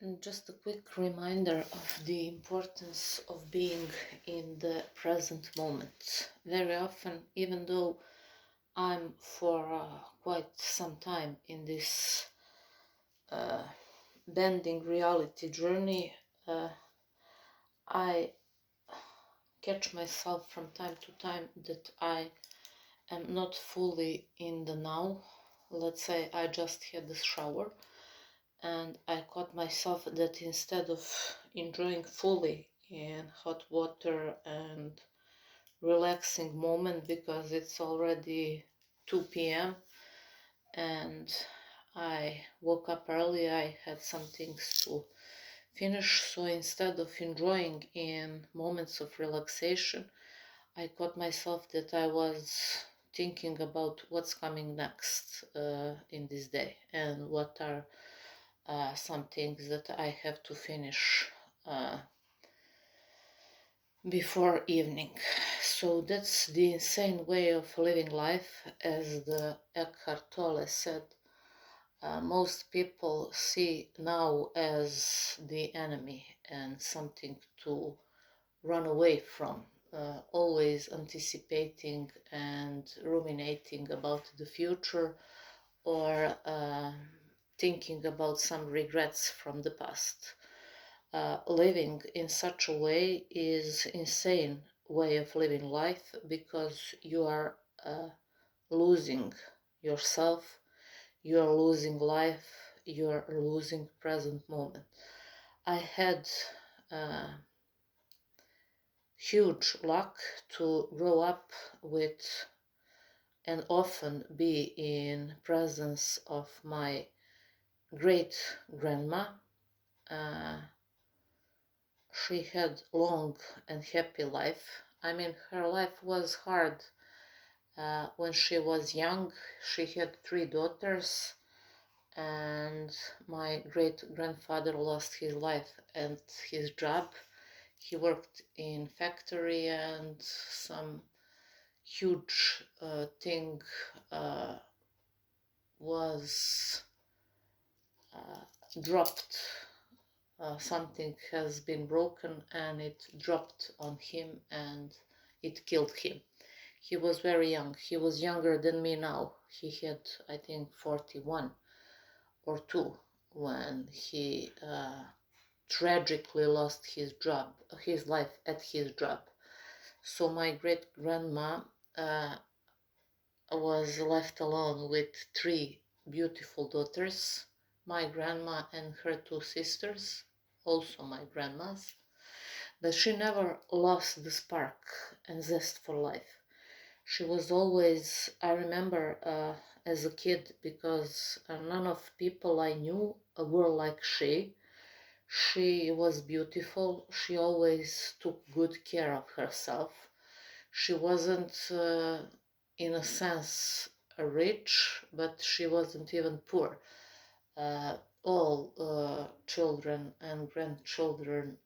And just a quick reminder of the importance of being in the present moment. Very often, even though I'm for quite some time in this uh, bending reality journey, I catch myself from time to time that I am not fully in the now. Let's say I just had the shower and I caught myself that instead of enjoying fully in hot water and relaxing moment, because it's already 2 p.m. and I woke up early, I had some things to finish, so instead of enjoying in moments of relaxation, I caught myself that I was thinking about what's coming next in this day and what are some things that I have to finish before evening. So that's the insane way of living life, as the Eckhart Tolle said. Most people see now as the enemy and something to run away from, always anticipating and ruminating about the future, or thinking about some regrets from the past. Living in such a way is insane way of living life, because you are losing yourself, you are losing life, you are losing present moment. I had huge luck to grow up with and often be in presence of my great grandma. She had long and happy life. I mean, her life was hard when she was young. She had 3 daughters, and my great grandfather lost his life and his job. He worked in factory, and some huge thing was dropped. Something has been broken and it dropped on him and it killed him. He was very young. He was younger than me now. He had, I think, 41 or 2 when he tragically lost his job, his life at his job. So my great grandma was left alone with 3 beautiful daughters, my grandma and her 2 sisters, also my grandmas, but she never lost the spark and zest for life. She was always, I remember as a kid, because none of people I knew were like she. She was beautiful. She always took good care of herself. She wasn't, in a sense, rich, but she wasn't even poor. All children and grandchildren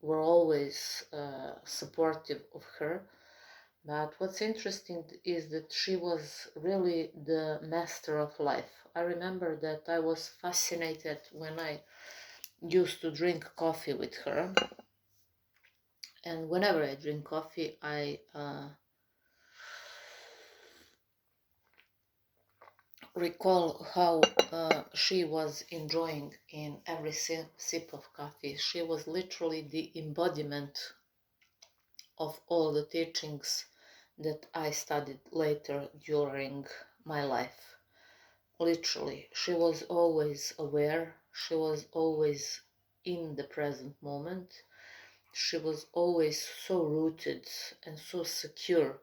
were always supportive of her. But what's interesting is that she was really the master of life. I remember that I was fascinated when I used to drink coffee with her. And whenever I drink coffee, I recall how she was enjoying in every sip of coffee. She was literally the embodiment of all the teachings that I studied later during my life. Literally, she was always aware, she was always in the present moment, she was always so rooted and so secure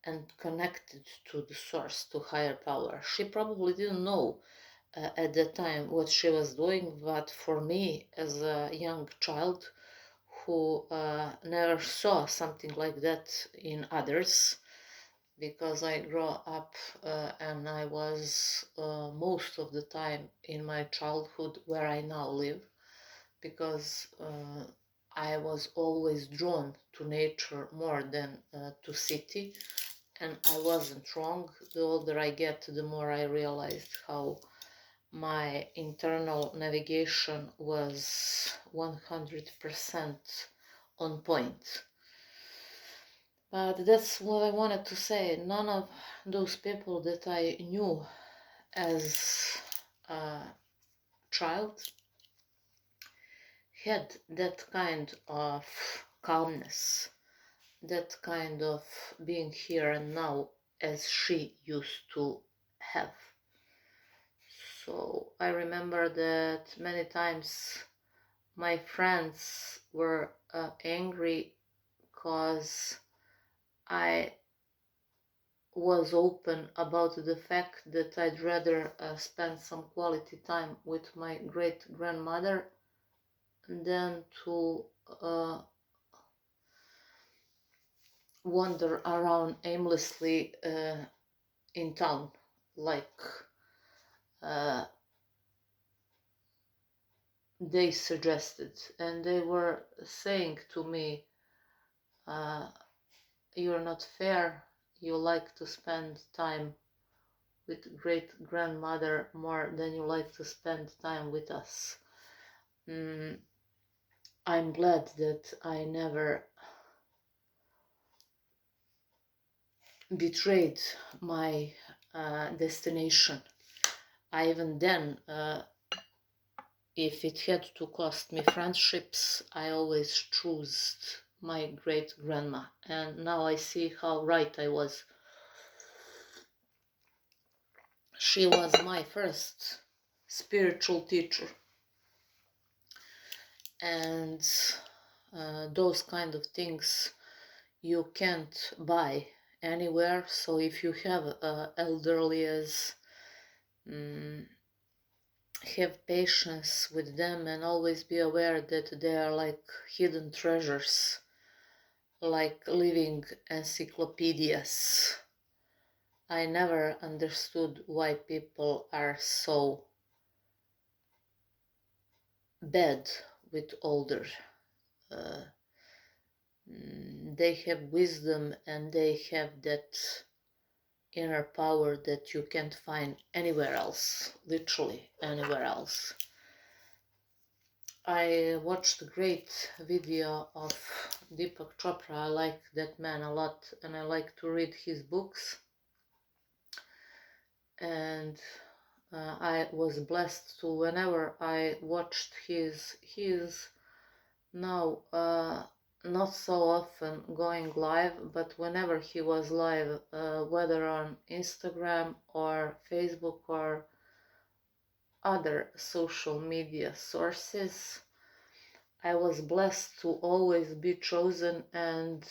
and connected to the source, to higher power. She probably didn't know at the time what she was doing, but for me, as a young child who never saw something like that in others, because I grew up and I was most of the time in my childhood where I now live, because I was always drawn to nature more than to city, and I wasn't wrong. The older I get, the more I realized how my internal navigation was 100% on point. But that's what I wanted to say. None of those people that I knew as a child had that kind of calmness, that kind of being here and now as she used to have. So I remember that many times my friends were angry because I was open about the fact that I'd rather spend some quality time with my great grandmother than to wander around aimlessly in town like uh, they suggested. And they were saying to me, you're not fair, you like to spend time with great grandmother more than you like to spend time with us. I'm glad that I never betrayed my destination. I even then, if it had to cost me friendships, I always chose my great grandma. And now I see how right I was. She was my first spiritual teacher. And those kind of things you can't buy anywhere. So if you have elderly, have patience with them and always be aware that they are like hidden treasures, like living encyclopedias. I never understood why people are so bad with older. They have wisdom and they have that inner power that you can't find anywhere else, literally anywhere else. I watched a great video of Deepak Chopra. I like that man a lot and I like to read his books. And I was blessed to, whenever I watched his now not so often going live, but whenever he was live, whether on Instagram or Facebook or other social media sources, I was blessed to always be chosen, and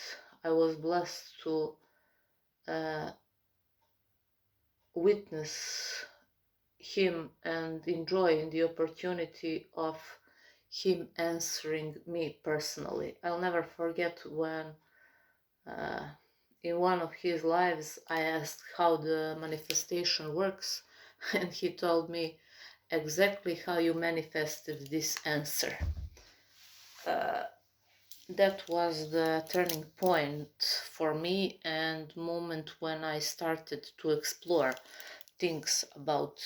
I was blessed to witness him and enjoy the opportunity of him answering me personally. I'll never forget when in one of his lives I asked how the manifestation works, and he told me exactly how you manifested this answer. That was the turning point for me and moment when I started to explore things about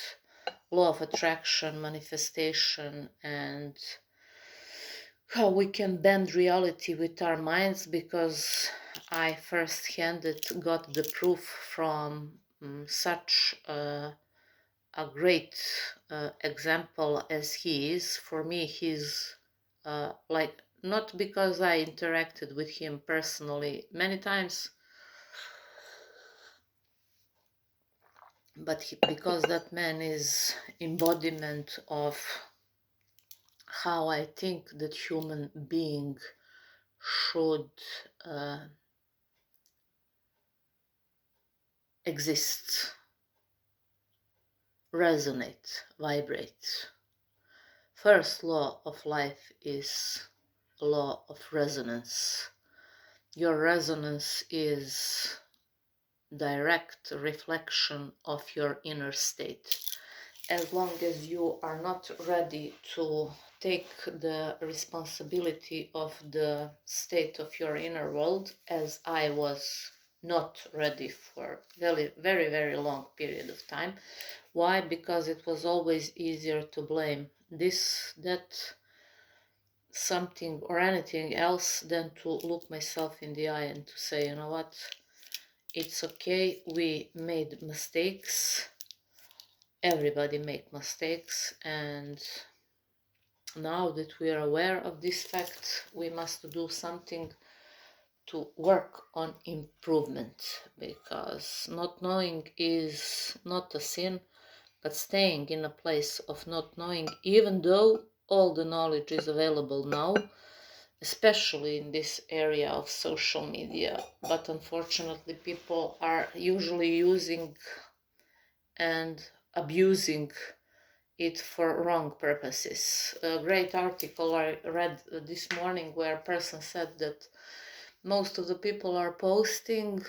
law of attraction, manifestation, and how we can bend reality with our minds, because I first-handed got the proof from such a great example as he is. For me, he's like, not because I interacted with him personally many times, but because that man is embodiment of how I think that human being should exist, resonate, vibrate. First law of life is law of resonance. Your resonance is direct reflection of your inner state. As long as you are not ready to take the responsibility of the state of your inner world, as I was not ready for very, very, very long period of time, Why? Because it was always easier to blame this, that, something or anything else than to look myself in the eye and to say, you know what, it's okay, we made mistakes, everybody make mistakes, and now that we are aware of this fact, we must do something to work on improvement, because not knowing is not a sin, but staying in a place of not knowing, even though all the knowledge is available now, especially in this area of social media. But unfortunately, people are usually using and abusing it for wrong purposes. A great article I read this morning where a person said that most of the people are posting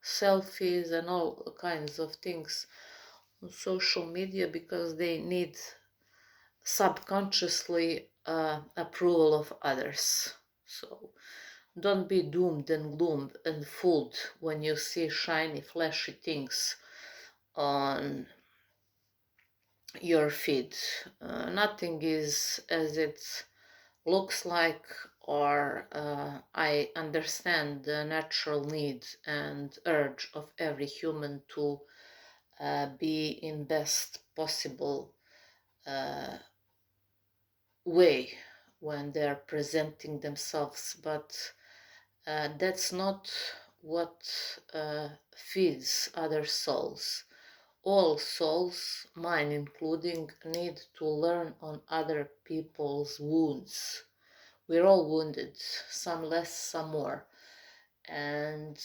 selfies and all kinds of things on social media because they need subconsciously approval of others. So don't be doomed and gloomed and fooled when you see shiny, flashy things on your feed. Nothing is as it looks like, or I understand the natural need and urge of every human to be in best possible way when they're presenting themselves, but that's not what feeds other souls. All souls, mine including, need to learn on other people's wounds. We're all wounded, some less, some more. And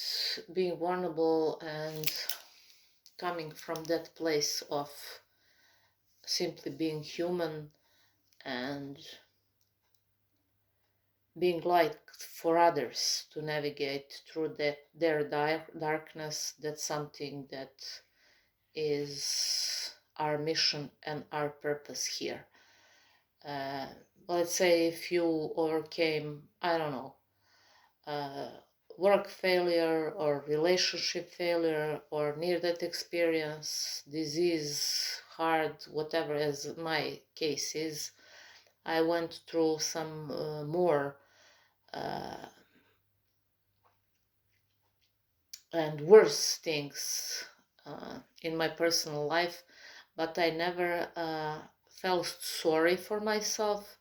being vulnerable and coming from that place of simply being human and being light for others to navigate through their darkness, that's something that is our mission and our purpose here. Uh, let's say if you overcame, I don't know, uh, work failure or relationship failure or near-death experience, disease, hard, whatever, as my case is, I went through some more and worse things in my personal life, but I never felt sorry for myself.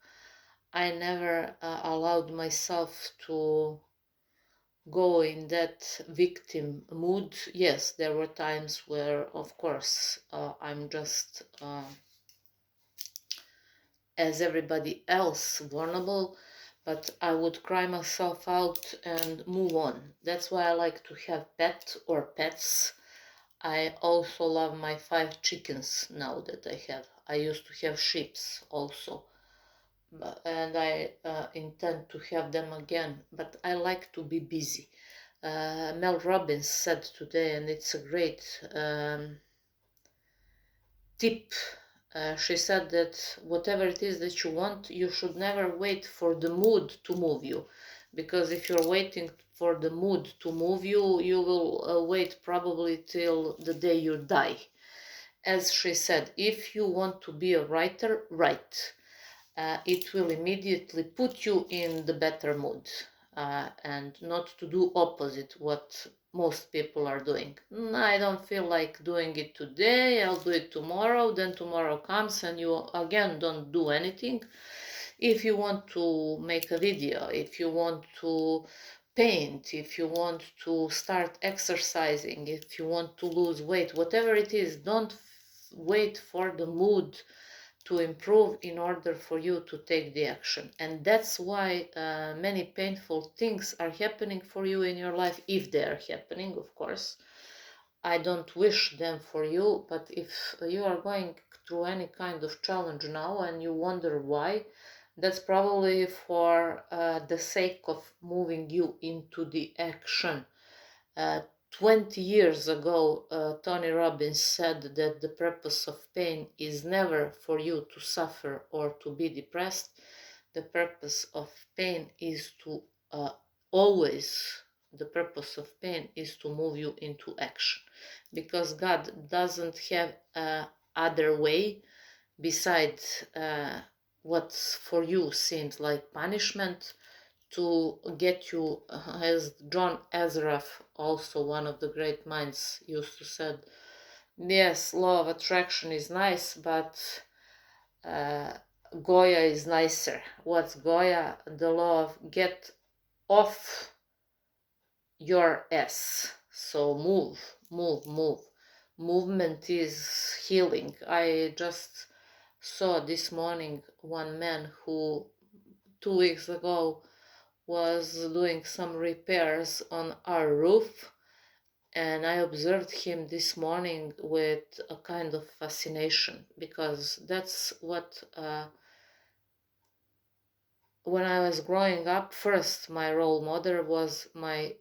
I never allowed myself to go in that victim mood. Yes, there were times where, of course, I'm just as everybody else vulnerable, but I would cry myself out and move on. That's why I like to have pet or pets. I also love my 5 chickens now that I have. I used to have sheep also, and I intend to have them again, but I like to be busy. Mel Robbins said today, and it's a great tip. She said that whatever it is that you want, you should never wait for the mood to move you. Because if you're waiting for the mood to move you, you will wait probably till the day you die. As she said, if you want to be a writer, write. It will immediately put you in the better mood, and not to do opposite what most people are doing. I don't feel like doing it today, I'll do it tomorrow, then tomorrow comes and you again don't do anything. If you want to make a video, if you want to paint, if you want to start exercising, if you want to lose weight, whatever it is, don't wait for the mood to improve in order for you to take the action. And that's why many painful things are happening for you in your life, if they are happening, of course. I don't wish them for you, but if you are going through any kind of challenge now and you wonder why, that's probably for the sake of moving you into the action. Uh, 20 years ago, Tony Robbins said that the purpose of pain is never for you to suffer or to be depressed. The purpose of pain is to always, the purpose of pain is to move you into action. Because God doesn't have other way besides what for you seems like punishment to get you, as John Azarov, also one of the great minds, used to said, yes, law of attraction is nice, but uh, Goya is nicer. What's Goya? The law of get off your ass. So move, move, move. Movement is healing. I just saw this morning one man who 2 weeks ago was doing some repairs on our roof, and I observed him this morning with a kind of fascination, because that's what when I was growing up, first my role model was my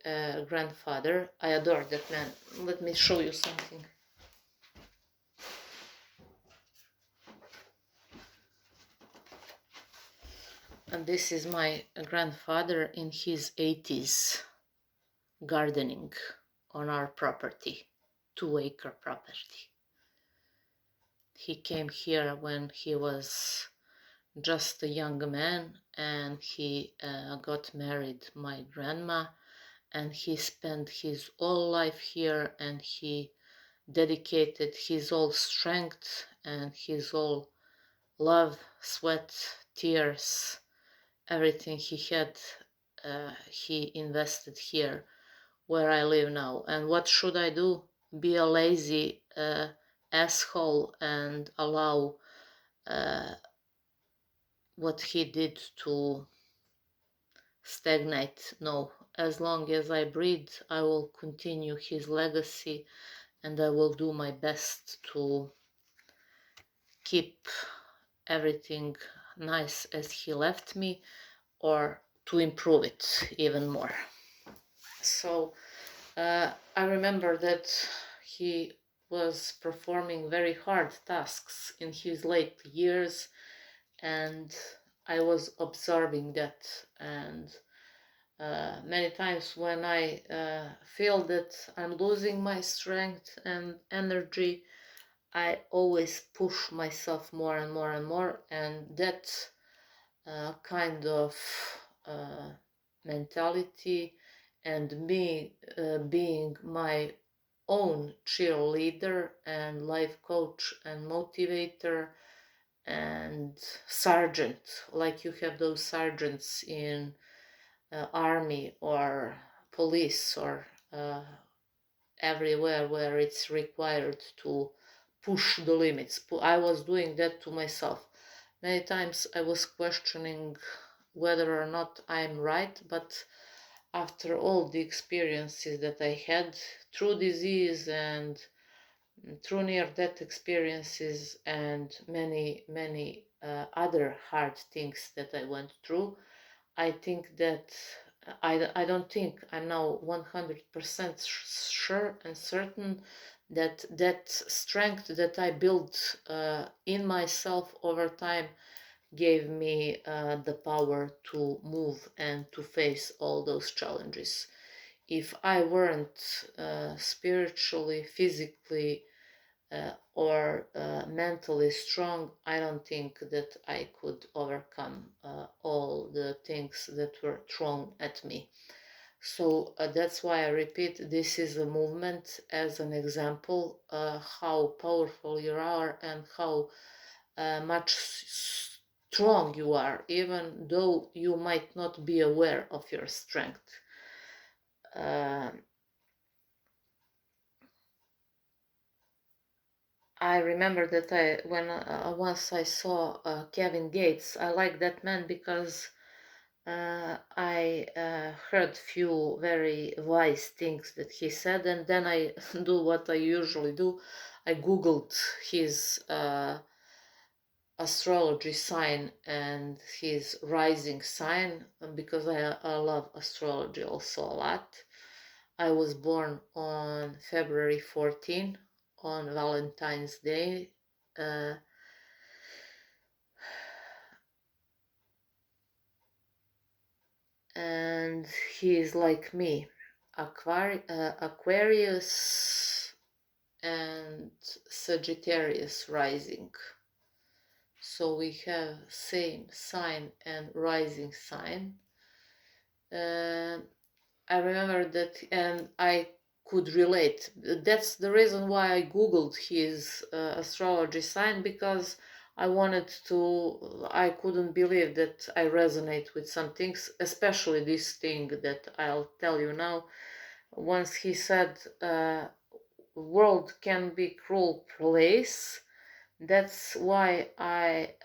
grandfather. I adored that man. Let me show you something. And this is my grandfather in his 80s, gardening on our property, 2-acre property. He came here when he was just a young man, and he got married my grandma, and he spent his whole life here, and he dedicated his whole strength and his whole love, sweat, tears, everything he had, he invested here where I live now. And what should I do? Be a lazy asshole and allow what he did to stagnate? No. As long as I breathe, I will continue his legacy, and I will do my best to keep everything nice as he left me, or to improve it even more. So I remember that he was performing very hard tasks in his late years, and I was observing that. And many times when I feel that I'm losing my strength and energy, I always push myself more and more and more, and that kind of uh, mentality, and me being my own cheerleader and life coach and motivator and sergeant, like you have those sergeants in army or police or everywhere where it's required to push the limits. I was doing that to myself. Many times I was questioning whether or not I'm right, but after all the experiences that I had through disease and through near-death experiences and many other hard things that I went through, I think that I don't think, I'm now 100% sure and certain that that strength that I built in myself over time gave me the power to move and to face all those challenges. If I weren't spiritually, physically, or mentally strong, I don't think that I could overcome all the things that were thrown at me. So that's why I repeat, this is a movement as an example how powerful you are and how much strong you are, even though you might not be aware of your strength. I remember that when once I saw Kevin Gates, I like that man because I heard few very wise things that he said, and then I do what I usually do. I googled his astrology sign and his rising sign, because I love astrology also a lot. I was born on February 14, on Valentine's Day. And he is like me, Aquarius and Sagittarius rising. So we have same sign and rising sign. I remember that, and I could relate. That's the reason why I googled his astrology sign, because I couldn't believe that I resonate with some things, especially this thing that I'll tell you now. Once he said, world can be cruel place. That's why I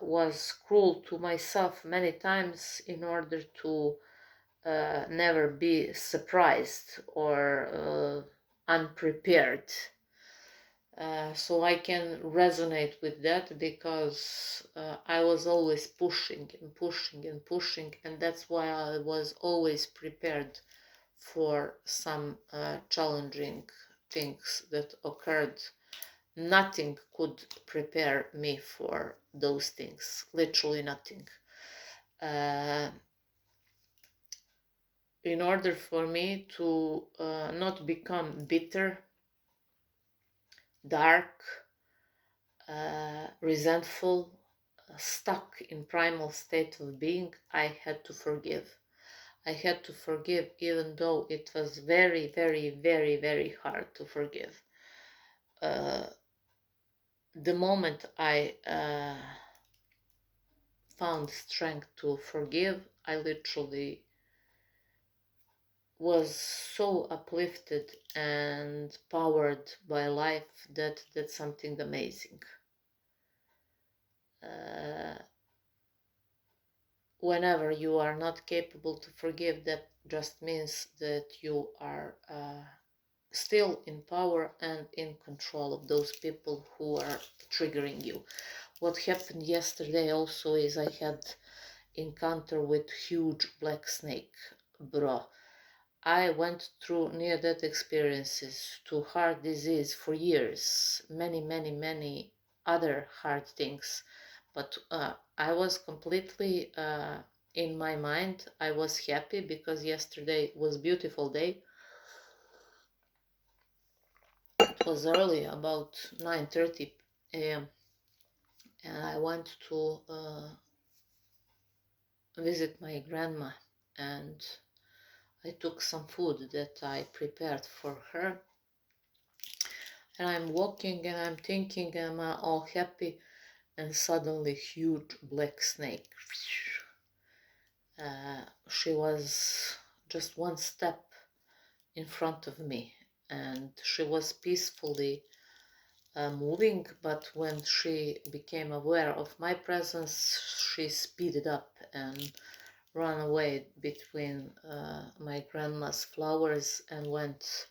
was cruel to myself many times in order to never be surprised or unprepared. So I can resonate with that, because I was always pushing and pushing and pushing, and that's why I was always prepared for some challenging things that occurred. Nothing could prepare me for those things, literally nothing. In order for me to not become bitter, dark, resentful, stuck in primal state of being, I had to forgive. I had to forgive, even though it was very, very, very, very hard to forgive. The moment I found strength to forgive, I literally was so uplifted and powered by life that that's something amazing. Whenever you are not capable to forgive, that just means that you are still in power and in control of those people who are triggering you. What happened yesterday also is I had encounter with huge black snake, bro. I went through near-death experiences, to heart disease for years, many other hard things. But I was completely in my mind. I was happy because yesterday was a beautiful day. It was early, about 9:30 a.m. and I went to visit my grandma, and I took some food that I prepared for her. And I'm walking and I'm thinking, am I all happy? And suddenly huge black snake. She was just one step in front of me, and she was peacefully moving, but when she became aware of my presence, she speeded up and ran away between my grandma's flowers and went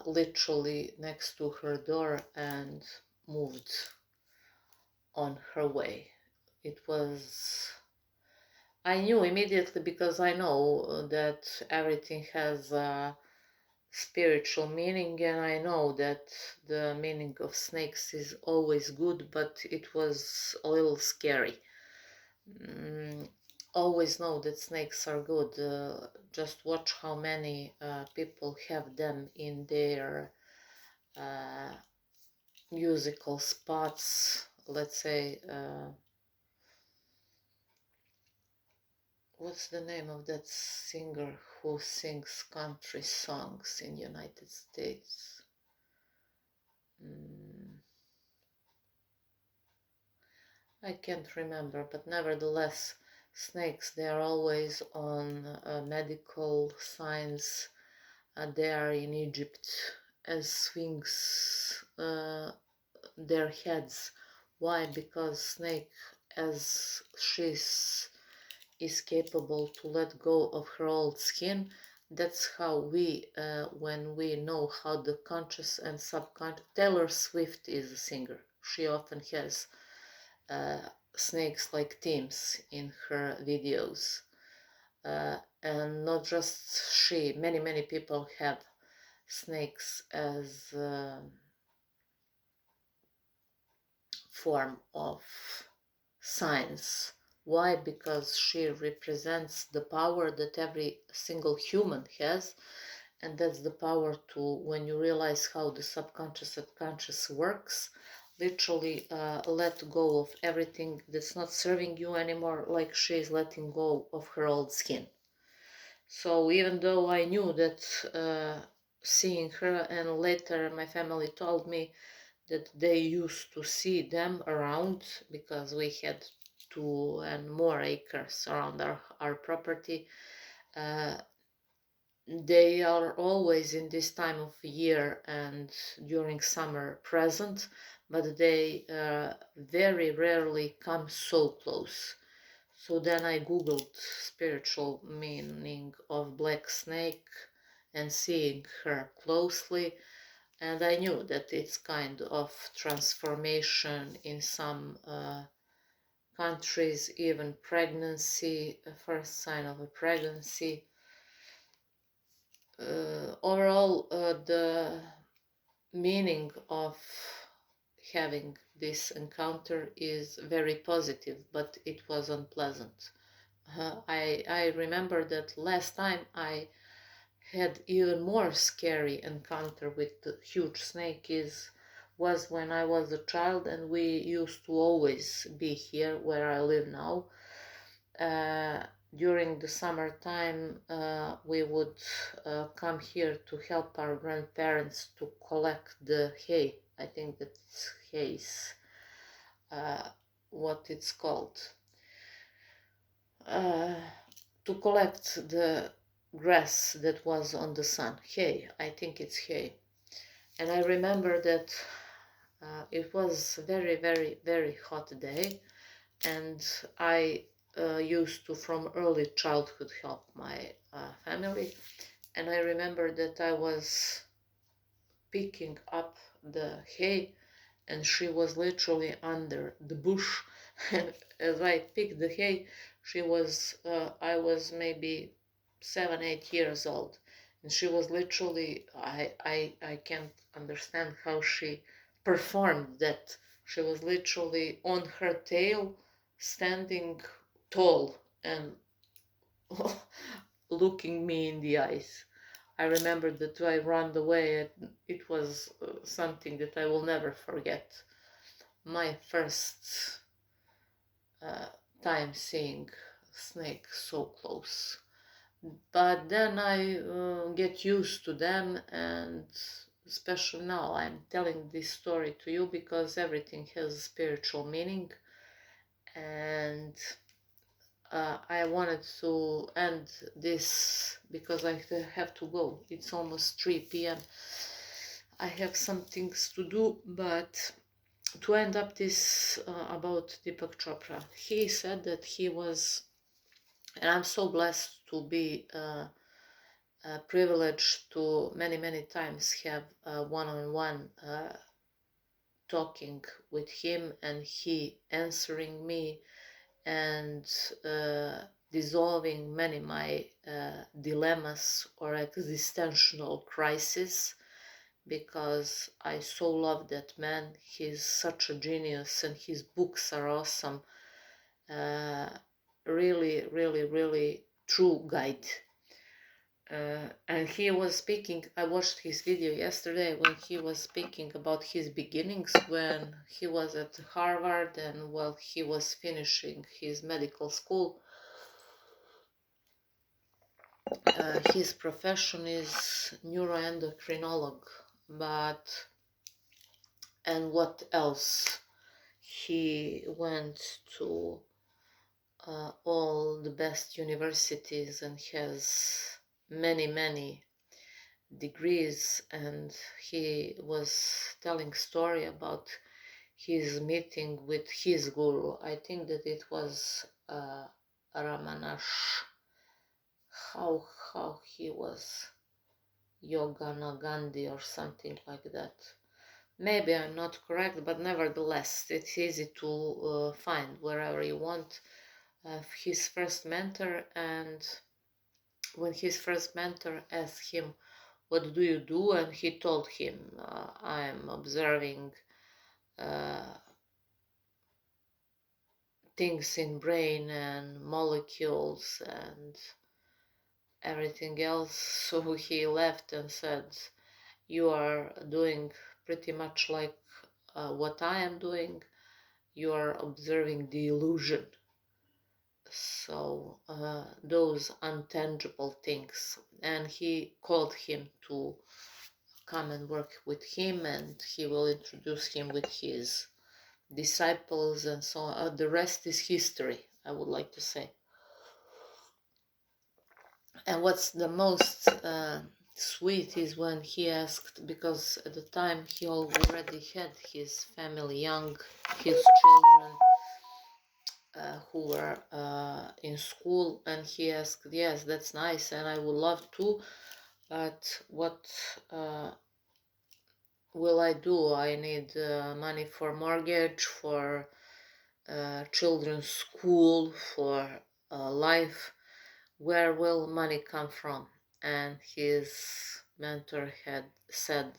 literally next to her door and moved on her way. It was, I knew immediately, because I know that everything has a spiritual meaning, and I know that the meaning of snakes is always good, but it was a little scary. Always know that snakes are good. Just watch how many people have them in their musical spots. Let's say, what's the name of that singer who sings country songs in United States? I can't remember, but nevertheless, snakes, they are always on medical signs. They are in Egypt as swings their heads. Why? Because snake, as she's is capable to let go of her old skin, that's how we, when we know how the conscious and subconscious, Taylor Swift is a singer. She often has snakes like themes in her videos. And not just she, many people have snakes as form of signs. Why? Because she represents the power that every single human has, And that's the power to, when you realize how the subconscious and conscious works, literally let go of everything that's not serving you anymore, like she's letting go of her old skin. So even though I knew that seeing her, and later my family told me that they used to see them around because we had 2 and more acres around our property. They are always in this time of year and during summer present, but they very rarely come so close. So then I googled spiritual meaning of black snake and seeing her closely, and I knew that it's kind of transformation in some countries, even pregnancy, a first sign of a pregnancy. Overall, the meaning of having this encounter is very positive, but it was unpleasant. I remember that last time I had even more scary encounter with the huge snake was when I was a child, and we used to always be here where I live now. During the summertime, we would come here to help our grandparents to collect the hay. I think that's hay is what it's called. To collect the grass that was on the sun. Hay, I think it's hay. And I remember that it was very, very, very hot day, and I used to from early childhood help my family, and I remember that I was picking up the hay, and she was literally under the bush. And as I picked the hay, I was maybe 7, 8 years old, and she was literally, I can't understand how she performed that. She was literally on her tail, standing tall and looking me in the eyes. I remember that I ran away, and it was something that I will never forget. My first uh, time seeing snake so close. But then I get used to them, and especially now I'm telling this story to you because everything has a spiritual meaning, and I wanted to end this because I have to go. It's almost 3 p.m. I have some things to do, but to end up this about Deepak Chopra, he said that he was, and I'm so blessed to be privileged to many, many times have one-on-one talking with him, and he answering me and dissolving many my dilemmas or existential crises, because I so love that man. He's such a genius, and his books are awesome. Really, really, really true guide. And he was speaking, I watched his video yesterday when he was speaking about his beginnings when he was at Harvard and while he was finishing his medical school. His profession is neuroendocrinolog, but, and what else? He went to all the best universities and has many, many degrees, and he was telling story about his meeting with his guru. I think that it was Ramanash, how he was, Yogana Gandhi or something like that. Maybe I'm not correct, but nevertheless it's easy to find wherever you want. His first mentor, and when his first mentor asked him, "What do you do?" and he told him, "I'm observing things in brain and molecules and everything else. So he left and said, you are doing pretty much like what I am doing. You are observing the illusion. So those untangible things. And he called him to come and work with him, and he will introduce him with his disciples and so on. The rest is history, I would like to say. And what's the most sweet is when he asked, because at the time he already had his family young, his children who were in school, and he asked, yes, that's nice, and I would love to, but what will I do? I need money for mortgage, for children's school, for life. Where will money come from? And his mentor had said,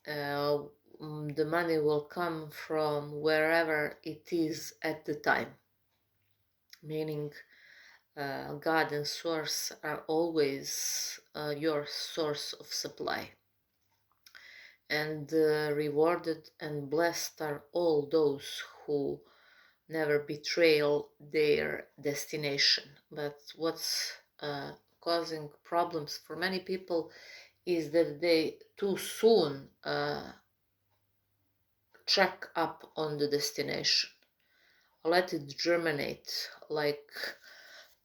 the money will come from wherever it is at the time, meaning God and source are always your source of supply. And rewarded and blessed are all those who never betrayal their destination. But what's causing problems for many people is that they too soon check up on the destination. Let it germinate like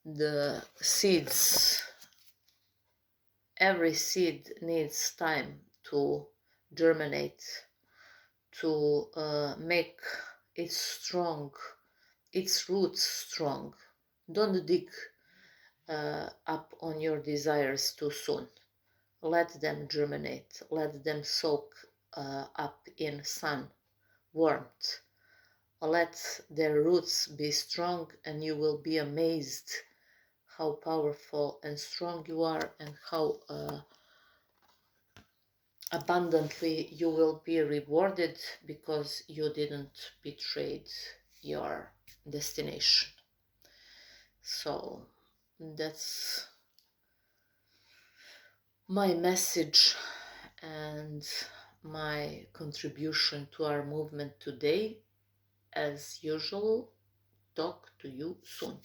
the seeds. Every seed needs time to germinate, to make it strong, its roots strong. Don't dig up on your desires too soon. Let them germinate, let them soak up in sun, warmth. Let their roots be strong, and you will be amazed how powerful and strong you are, and how abundantly you will be rewarded, because you didn't betray your destination. So that's my message and my contribution to our movement today. As usual, talk to you soon.